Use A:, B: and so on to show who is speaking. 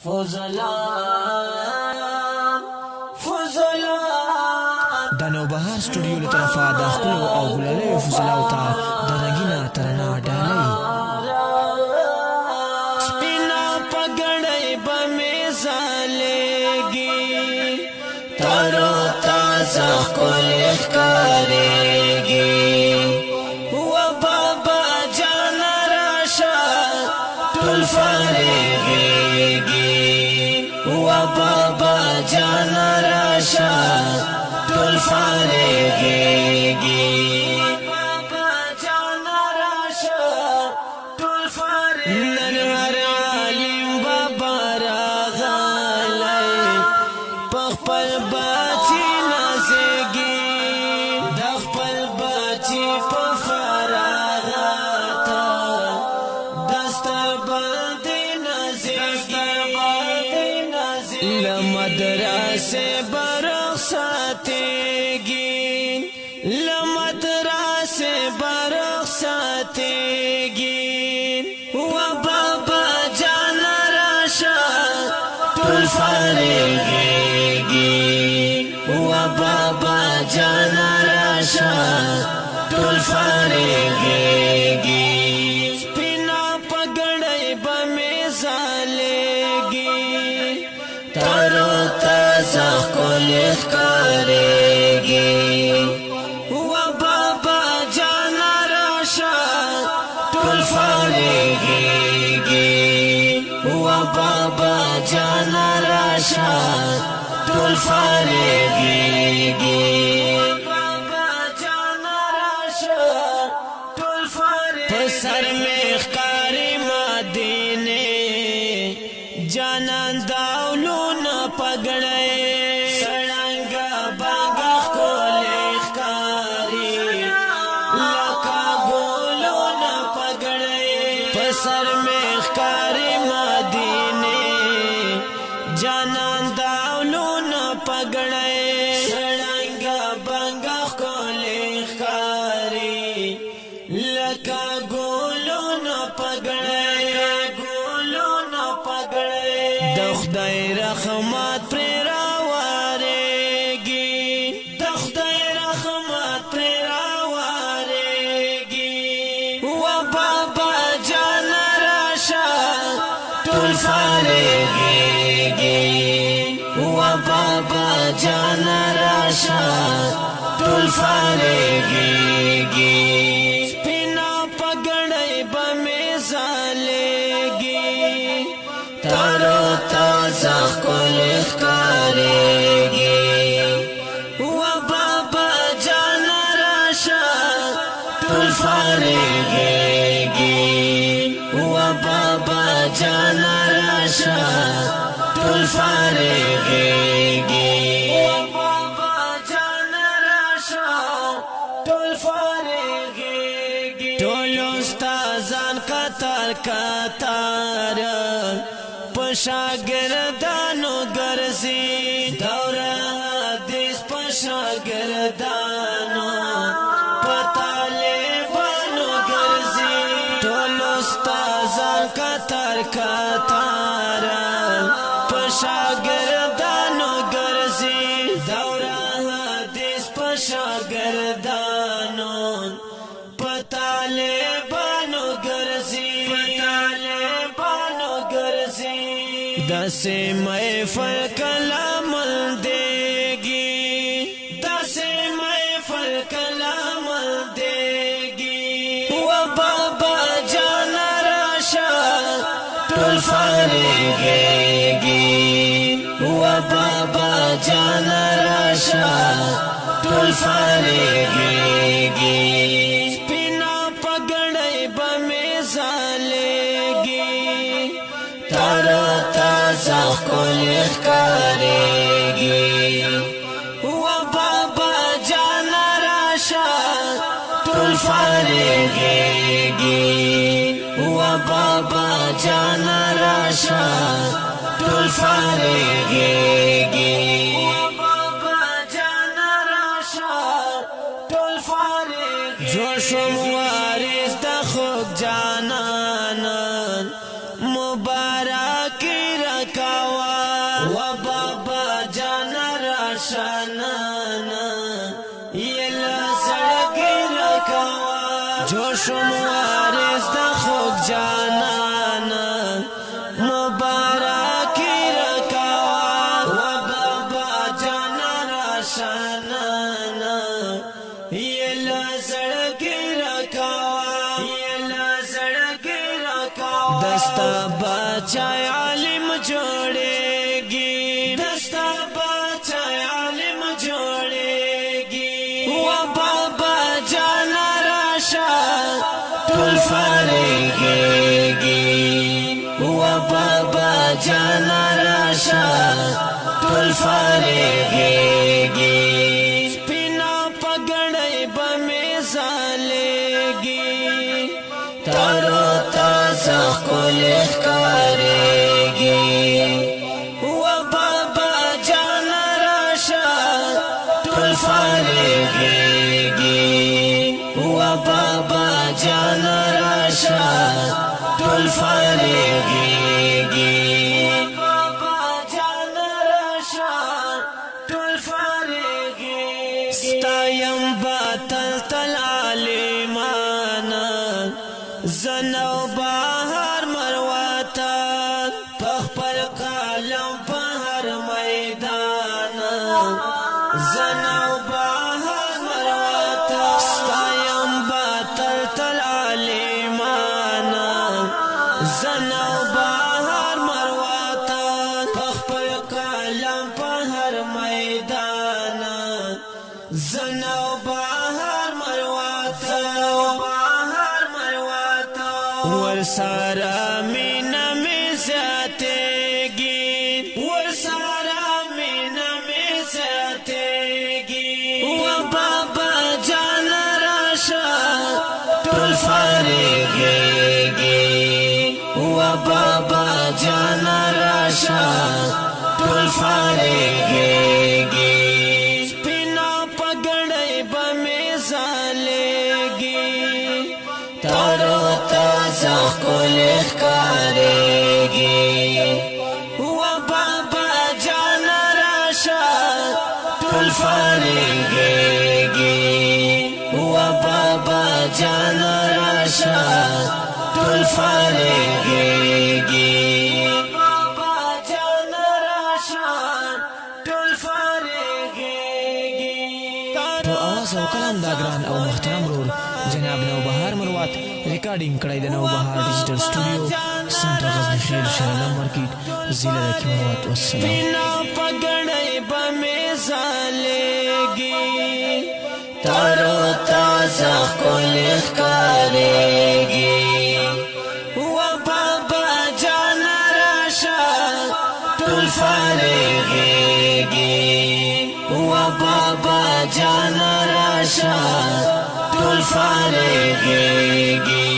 A: فوزلان فوزلان
B: د نوبهار سټوډیو له طرفه د ښکلو او ګلاليو فضلاو ته د رنګینه ترانه ډالۍ
A: سپینا پګړۍ به مې ځلېږي ترو تازه ښکلې ښکارېږي و بابا جان راشه ټول فارغېږي و بابا جان راشه ټول فارغېږي بابا جان راشه ټول فارغېږي نر عالم بابا راغلی په خپل بچي نازېږي د خپل بچي په فراغته دسته باندې نازېږي له مدرسې برخصتېږي له مدرسې برخصتېږي و بابا جان راشه ټول فارغېږي و بابا جان راشه ټول فارغېږي سپینا پګړۍ به مې ځلېږي ترو تازه ښکلې ښکارېږي و بابا جان راشه ټول فارغېږي و بابا جان راشه ټول فارغېږي بابا جان راشه ټول فارغېږي په سر مې ښکاري مدینې جانان داولونه پګړۍ سړنګه بنګه ښکلې ښکاري لکه ګلونه پګړۍ په سر مې ښکاري مدینې جانان داولونه پګړۍ سړنګه بنګه ښکلې ښکاري لکه ګلونه پګړۍ د خدای رحمت پر راوارېږي د خدای رحمت پر راوارېږي و بابا جان راشه ټول فارغېږي و بابا جان راشه ټول فارغېږي سپینا پګړۍ به مې ځلېږي ترو تازه ښکلې ښکارېږي و بابا جان راشه ټول فارغېږي و بابا جان راشه ټول فارغېږي و بابا جان راشه ټول فارغېږي ټول استادان قطار قطار په شاګردانو ګرځي دوره حدیث په شاګردانو په طالبانو ګرځي ټول استادان قطار قطار په شاګردانو ګرځي دوره حدیث په شاګردانو په طالبانو ګرځي دسې محفل کلامل دیږي دسې محفل کلامل دیږي و بابا جان راشه ټول فارغېږي و بابا جان راشه ټول فارغېږي سپینا پګړۍ به مې ځلېږي ترو تازه ښکلې ښکارېږي و بابا جان راشه ټول فارغېږي و بابا جان راشه ټول فارغېږي بابا جان راشه ټول فارغېږي جوړ شوم وارث د خوږ جانان مبارک را رکاوا و بابا جان راشانانا یلا زړګي رکاوا جوش وارث د خوږ جانانا مبارکی رکاوا و بابا جان راشانانا یلا زړګي رکاوا یلا زړګي رکاوا دستا بچای عالم جوړېږي دستا بچای عالم جوړېږي و بابا جان راشه ټول فارغېږي و بابا جان راشه ټول فارغېږي سپینا پګړۍ به مې ځلېږي تارو تازه ښکلې ښکارېږي و بابا جان راشه ټول فارغېږي و بابا جان راشه ټول فارغېږي بابا جان راشه ټول فارغېږي ستایم باطل تل عالمانا زنو بهر مرواتا پخپل قلم بهر میدان زنو بهر مرواتا ستایم باطل تل عالمانا زنو بهر مرواتا پخپل قلم بهر میدان زنو بهر مرواتا ورسارا مینا می زیاتېږي ورسارا مینا می زیاتېږي و بابا جان راشه ټول فارغېږي و بابا جان راشه ټول فارغېږي سپینا پګړۍ به مې ځلېږي تارو تازه ښکلې ښکارېږي و بابا جان راشه ټول فارغېږي و بابا جان راشه ټول فارغېږي بابا جان راشه ټول فارغېږي
B: په اواز او قلم دا ګران او محترم رور جناب نوبهار مروت ریکارډینګ کړی د نوبهار ډیجیټل سټوډیو سنټر غزنی خیل شهر مارکیټ ضلع د کیموات والسلام
A: بنا پګړۍ به مې ځلېږي تارو تازه ښکلې ښکارېږي و بابا جان راشه ټول فارغېږي و بابا جان راشه ټول فارغېږي